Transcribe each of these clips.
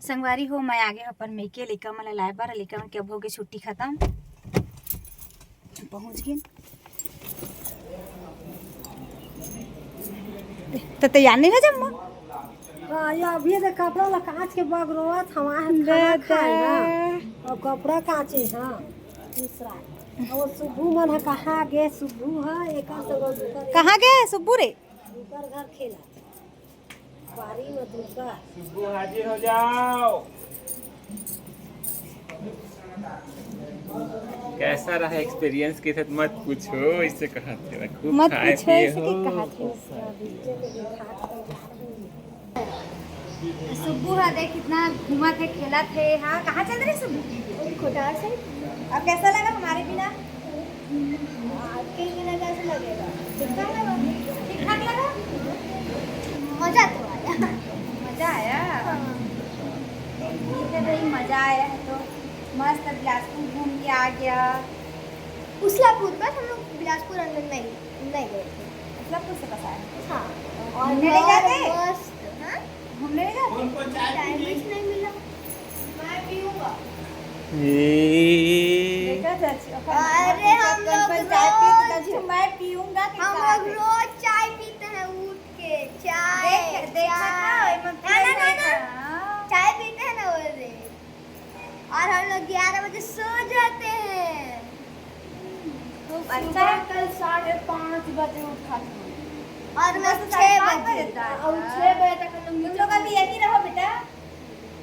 संगवारी हो मैं आगे अपन मेके लेका मन लाए बार लेका मन के अब हो गए छुट्टी खत्म पहुंच गए तो तैयार नहीं है जम्मा या अभी तो कपड़ा ला कांच के बग रोत हवा है खाना खाए ना और कपड़ा कांचे हां दूसरा और सुबह मन है कहाँ गए सुबह है एक कहाँ गए सुब्बू रे ऊपर घर खेला बारी में दूसरा सुबह हाजिर हो जाओ। कैसा रहा एक्सपीरियंस के साथ मत पूछो, इससे कहा थे खूब मत खाए पूछो पिए ऐसे हो। के कहा थे सुब्बू है देख कितना घुमा थे खेला थे। हाँ कहाँ चल रहे सुब्बू कोटार से। अब कैसा लगा हमारे बिना आपके बिना कैसे लगेगा ठीक ठाक लगा ठीक ठाक लगा मजा तो आया मजा आया ठीक है भाई मजा आया है तो मस्त बिलासपुर घूम के आ गया। उसलापुर पर हम लोग बिलासपुर अंदर नहीं गए थे उसलापुर से पता है हाँ घूमने नहीं जाते मस्त हाँ घूमने नहीं जाते टाइम नहीं मिला मैं पीऊंगा देखा चाची अरे हम लोग चाय पी रोज- चाची मैं पीऊंगा हम लोग रोज चाय पीते हैं उठ के चाय चाय पीते हैं ना वो और हम लोग 11 बजे सो जाते हैं अच्छा कल 5:30 बजे उठा और मैं बस 6 5 बजे बजे तक। और 6 बजे तक हम तुम लोग अभी यहीं रहो बेटा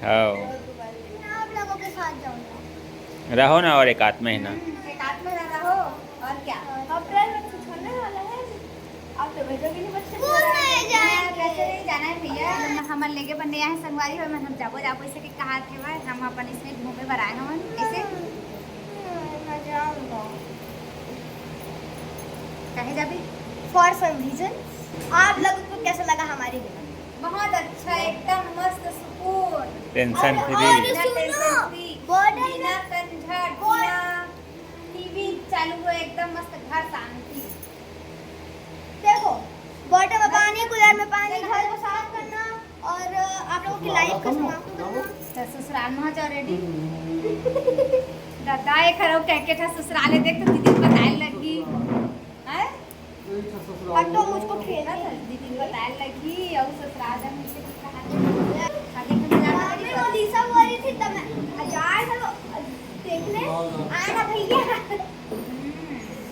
हाँ मैं आप लोगों के साथ जाऊंगा रहो ना और एक आध महीना। एक आध में रहो और क्या अप्रैल में कुछ होने वाला है आप तो भेजोगे नहीं बच्चे स्कूल में जाएंगे। कैसे नहीं जाना है भैया हम लेके बनने आए संगवारी हो हम जाबो इसे के कहा थे भाई हम अपन इसमें घूमे पर आए हम ऐसे मैं जाऊंगा कहे जाबी फॉर सम रीजन आप लोगों को कैसा लगा हमारी बिना बहुत अच्छा एकदम मस्त सुकून टेंशन और फ्री। सुनो, टेंशन फ्री बॉर्डर बिना कंझट बिना टीवी चालू हुआ एकदम मस्त घर शांति। देखो बॉटल में पानी कूलर में पानी घर को साफ करना और आप लोगों की लाइफ का समाप्त करना तो ससुराल में जा रेडी दादा ये खरो कह के था ससुराले देख तो दीदी बताए लगी हैं हटो मुझको खेलना था दीदी बताए लगी और ससुराल में से कुछ कहा शादी में जाना मम्मी वो लीसा बोल रही थी तब मैं जाए चलो देखने आए ना भैया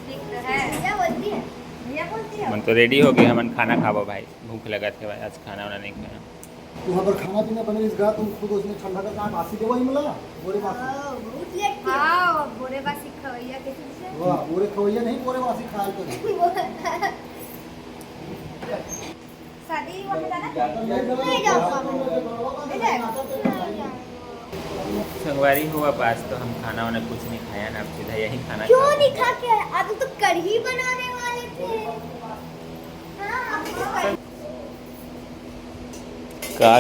ठीक तो है भैया बोलती है भैया बोलती है मन तो रेडी हो गए हमन खाना खाबो भाई, भूख लगा थे भाई, आज खाना वाना नहीं खाया। वहाँ पर खाना पीना बने इस तुम खुद उसमें ठंडा का कहाँ बासी देवा ही मिला बोरे बासी बहुत लेट किया हाँ बोरे बासी खवैया के से वाह बोरे खवैया नहीं बोरे बासी खाया कर शादी वहाँ जाना नहीं जाऊंगा संगवारी हुआ पास तो हम खाना वाना कुछ नहीं खाया ना, अब सीधा यही खाना क्यों खाया। नहीं खा के आए? आप तो कढ़ी बनाने वाले थे हाँ आप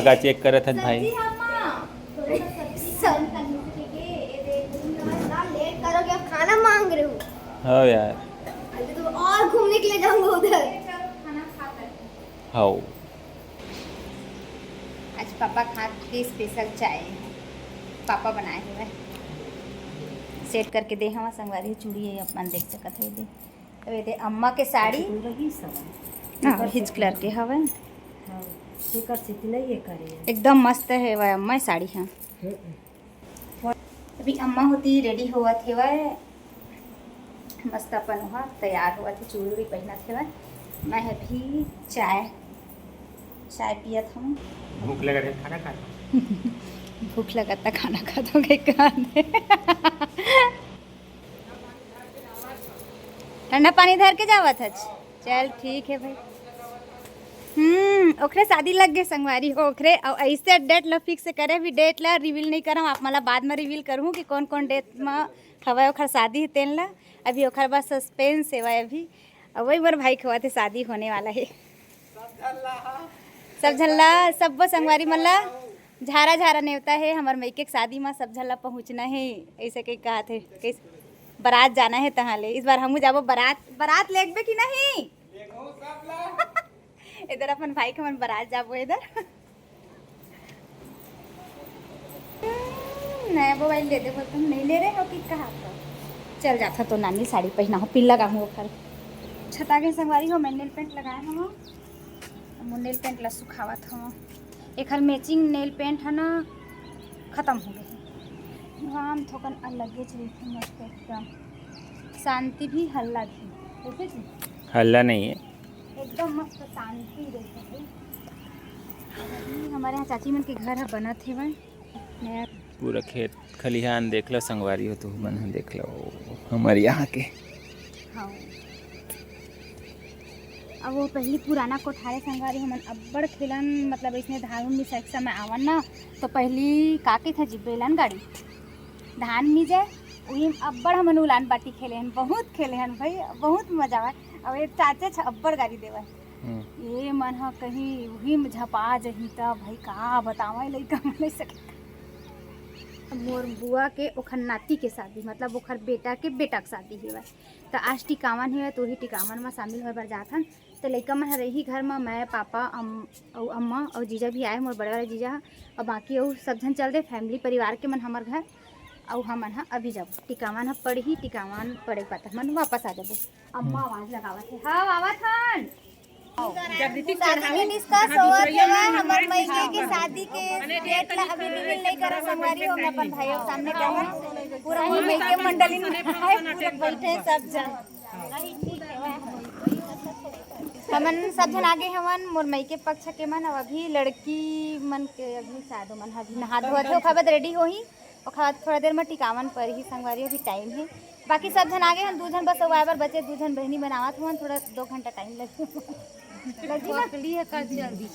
का चेक करत हन भाई। सब्जी हम्मा थोड़ा सा सब्जी कम करनी चाहिए ये देख इतना लेट करोगे आप खाना मांग रहे हो हाँ यार अभी तो और घूमने के लिए जाऊंगा उधर खाना खा कर हाँ आज पापा खा के स्पेशल चाय पापा बनाए हुए सेट करके दे हमारा संगवारी चूड़ी है अपन देख सकत है दे अबे दे अम्मा के साड़ी रही सब हाँ हिज कलर के हवे शिकर सितने ये करे एकदम मस्त है वह अम्मा की साड़ी हाँ अभी अम्मा होती रेडी हुआ थे वह मस्त अपन हुआ तैयार हुआ थे चूड़ी पहना थे वह मैं अभी चाय पिया था भूख लगा रहे खाना खा। भूख लगा था खाना खा दोगे कहाँ ठंडा पानी धर के जावा था चल ठीक है भाई ओखरे शादी लग गए संगवारी हो ओखरे और ऐसे डेट ला फिक्स करे भी डेट ला रिवील नहीं करम आप मला बाद में रिवील करूँ कि कौन कौन डेट में हवा ओखर शादी है तेन ला अभी ओखर बस सस्पेंस है अभी और वही मोर भाई खवा थे शादी होने वाला है सब झल्ला सब वो संगवारी मल्ला झारा झारा नेवता है हमार मैके के शादी में सब झल्ला पहुँचना है ऐसे कहीं कहा थे कैसे बारात जाना है तहाँ ले इस बार हमू जाबो बारात लेगबे कि नहीं इधर अपन भाई के मन बारात जाबो इधर नया मोबाइल दे दे, बोल तुम नहीं ले रहे हो कि कहा तो चल जाता तो नानी साड़ी पहना हो पिल्ला का हूँ ओखर छता के संगवारी हो। मैं नेल पेंट लगाए हम नेल पेंट ला सुखावत हम। एक हल मैचिंग नेल पेंट है ना ख़त्म हो गए। वहाँ हम थोकन अलगे चलते मस्त एकदम शांति भी हल्ला भी देखे जी हल्ला नहीं है, एकदम मस्त शांति रहती है। हमारे यहाँ चाची मन के घर है बना थे वह नया पूरा खेत खलिहान देख लो संगवारी हो तो बना देख लो हमारे यहाँ के। हाँ अब वो पहली पुराना कोठारे संगवारी हमन अब्बड़ खेलन मतलब इसने धान में सैक्सा में आवन ना तो पहली काके था जी बेलन गाड़ी धान में जाए वही अब्बड़ हमन उलान बाटी खेले हन बहुत खेले हन भाई बहुत मजा आवा। अब ये चाचा छ अब्बड़ गाड़ी देवा ये मन ह कहीं वही में झपा जही त भाई का बतावा लइका मन सके। मोर बुआ के ओखर नाती के शादी मतलब ओखर बेटा के बेटा के शादी हुआ तो आज टिकावन हुआ तो वही टिकावन में शामिल होए बर जाथन तो लइका मन रही घर में मैं पापा और अम्मा और जीजा भी आए मोर बड़े वाले जीजा और बाकी और सब जन चल दे फैमिली परिवार के मन हमार घर और हमन हा अभी जब टिकावन पढ़ी टिकावन पढ़े पाता मन वापस आ जाबो। अम्मा आवाज लगावत है हाँ आवत हन शादी डिस्कस होवत है हमर मईके के शादी के डेट ला अभी रिवील नहीं करा संगवारी हो। मैं अपन भाइयों के सामने कहूं पूरा मोर मईके मंडली में पूरा बैठे सब जन हमन सब जन आगे हमन मोर मईके पक्ष के मन अब अभी लड़की मन के अभी शादी मन अभी नहा धोत हो खबत रेडी होही और खा थोड़ा देर में टिकावन पर ही संगवारी अभी टाइम है। बाकी सब जन आगे हम 2 जन बस आए बार बचे 2 जन बहनी बनावत हुआ थोड़ा 2 घंटा टाइम लगी है कल जल्दी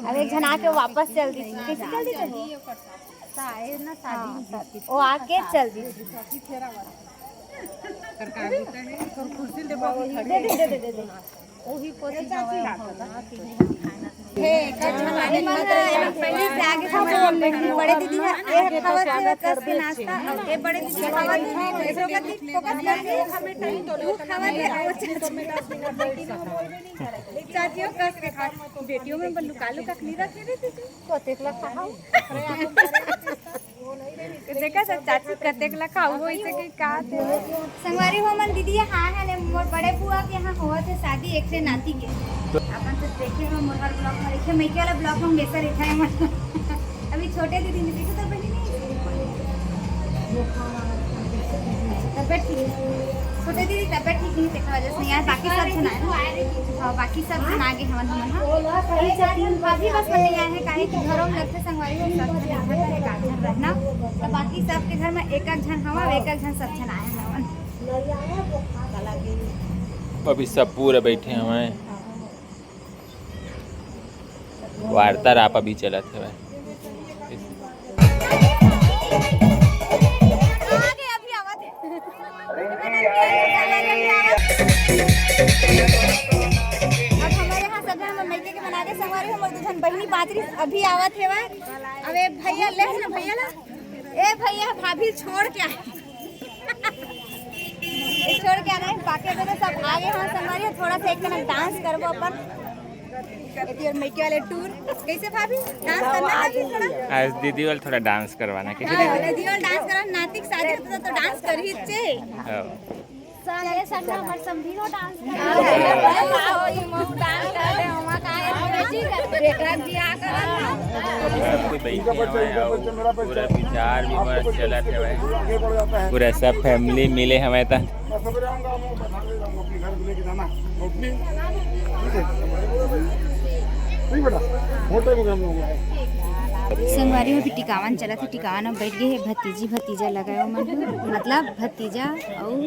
अब एक जन आके वापस चल दी कैसे जल्दी चली ना शादी वो आके चल दी दे वही कोशिश पहले से आगे बड़े दीदी है एक खबर से कस के नाश्ता और एक बड़े दीदी खबर दूसरों का फोकस करके हमें टाइम तो खबर है एक चाचियों कस के खा बेटियों में बल्लू कालू का खली रख देती थी कोतेक ला खाओ देखा सब चाची कतेक ला खाओ वो इसे के का संगवारी हो मन दीदी हां है मोर बड़े बुआ के यहां होत है शादी एक से नाती के अपन तो देखे हम मोर ब्लॉग में देखे मैं के वाला ब्लॉग में हमेशा रहता है मन अभी छोटे दीदी ने देखा तो बनी नहीं तबियत ठीक छोटे दीदी तबियत ठीक नहीं देखा वजह से यार बाकी सब जन आए हां बाकी सब जन आगे हमन हां ये चाची अभी बस बने आए हैं काहे कि घरों में लगते संगवारी हो सब जन एक घर रहना तो बाकी सब के घर में एक जन हवा एक जन सब जन आए हैं हमन अभी सब पूरे बैठे हुए हैं वार्तालाप अभी चला थे भाई बहनी बातरी अभी आवत है अब ए भैया ले ना भैया ला ए भैया भाभी छोड़ के आए छोड़ के आना है बाकी तो सब आगे हाँ संगवारी थोड़ा सा एक जना डांस करबो अपन और मैके वाले टूर कैसे भाभी डांस करना है थोड़ा आज दीदी वाल थोड़ा डांस करवाना कैसे दीदी वाल डांस करा नातिक शादी तो डांस कर ही छे साले संग हमर संभीरो डांस कर ई मो डांस कर दे हमा काहे बेटा बियाह कर पूरा विचार विमर्श चला थे भाई पूरा सब फैमिली मिले हमें तो संगवारी में भी टिकावन चला था टिकावन में बैठ गए है भतीजी भतीजा लगाया मन मतलब भतीजा और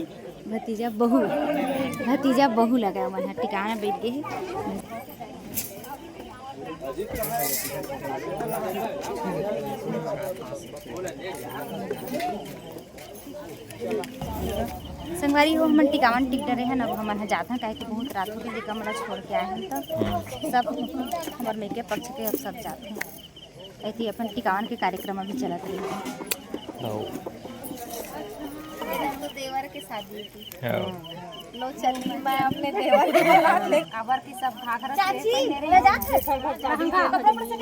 भतीजा बहू लगाया मन है टिकावन में बैठ गए है। संगवारी हो हमन टिकावन टिक डरे हैं अब हमन जाते हैं काहे कि बहुत रात हो गई लेकर हमरा छोड़ के आए हैं तो सब हमारे मेके पक्ष के अब सब जाते हैं ऐसे अपन टिकावन के कार्यक्रम अभी चला रहे देवर के शादी थी लो चली मैं अपने देवर के बुला ले अबर की सब घाघरा चाची ले जा कपड़ा पर से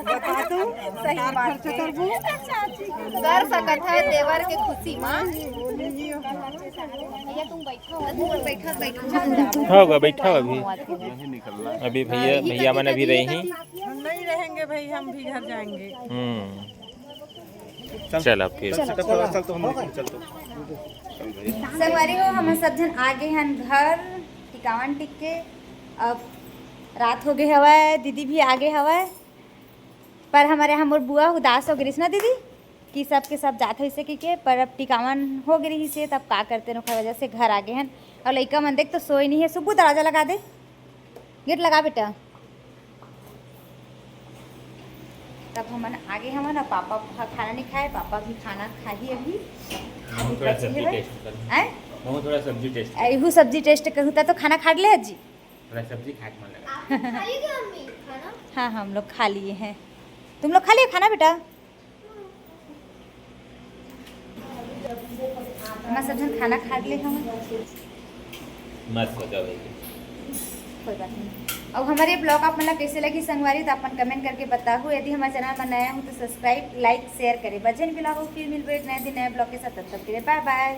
बता तू सही बात कर सकत है देवर के खुशी मां। भैया तुम बैठो होगा बैठा अभी अभी भैया मन अभी रही ही हम नहीं रहेंगे भाई, हम भी घर जाएंगे। चल अब फिर संगवारी हो हम सब जन आ गए हैं घर टिकावन टिक के। अब रात हो गई हवा, दीदी भी आ गए हवा, पर हमारे यहाँ मोर बुआ उदास हो गई ना दीदी कि सब के सब जात हो इसे के पर अब टिकावन हो गई से तब का करते न वजह से घर आ गए हैं। और लड़का मन देख तो सोई नहीं है। सुबह दरवाजा लगा दे, गेट लगा बेटा। तब हम आगे हम ना पापा खाना नहीं खाए, पापा भी खाना खा ही अभी। थोड़ा सब्जी टेस्ट करूं, थोड़ा सब्जी टेस्ट अहू सब्जी टेस्ट करूँ तो खाना खा ले जी। थोड़ा सब्जी खा के मन लगा। हाँ हम लोग खा लिए हैं। तुम लोग खा लिए खाना बेटा? हम सब जन खाना खा लिए हम। मस्त हो जाओ कोई बात नहीं। अब हमारे ब्लॉग आप मतलब कैसे लगी संगवारी तो अपन कमेंट करके बताओ। यदि हमारे चैनल पर नया हो तो सब्सक्राइब लाइक शेयर करें। बजन ब्लॉग फिर मिलबे एक नए दिन नए ब्लॉग के साथ। तब तक के लिए बाय बाय।